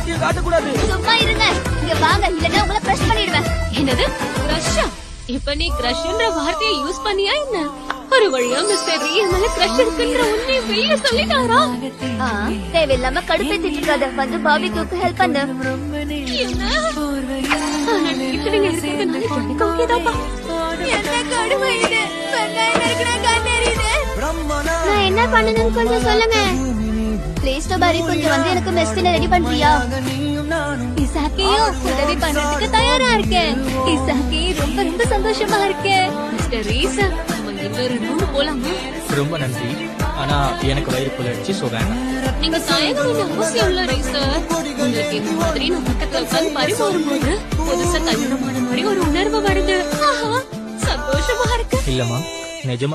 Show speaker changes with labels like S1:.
S1: யார்ட்டையும் காட்டக்கூடாது.
S2: சும்மா இருங்க, இங்க வாங்க, இல்லன்னா உங்களை கிரஷ் பண்ணிடுவேன்.
S3: என்னது கிரஷா? இப்ப நீ கிரஷ்ன்ற வார்த்தையை யூஸ் பண்ணியா என்ன? ஒரு வழியா மிஸ்டர் ரீ மேல கிரஷ் இருக்குன்ற உண்மையை வெளிய சொல்லிட்டாரா?
S2: தேவையில்லாம கடுப்பேத்திட்டு இருக்காத, வந்து பாபிக்கு ஹெல்ப் பண்ணு. நான் என்ன பண்ணணும்னு கொஞ்சம் சொல்லுங்க ப்ளீஸ். பாரி கொஞ்சம் வந்து எனக்கு மெஸ்டின ரெடி பண்றியா?
S3: இசாக்கியும் உதவி பண்றதுக்கு தயாரா இருக்கேன். இசாக்கி ரொம்ப ரொம்ப சந்தோஷமா இருக்கேன். மிஸ்டர் ரீசா, நம்ம இன்னொரு ரூம் போலாமா?
S1: ரொம்ப நன்றி, ஆனா எனக்கு வயிறு புலர்ச்சி வேண்டாம்.
S3: நீங்க தயங்க வேண்டிய அவசியம் இல்ல ரீசா. உங்களுக்கு இந்த மாதிரி நான் பக்கத்துல உட்காந்து பரிமாறும்போது புதுசா கல்யாணமான மாதிரி ஒரு உணர்வு வருது. சந்தோஷமா இருக்கு.
S1: இல்லம்மா, நிஜமா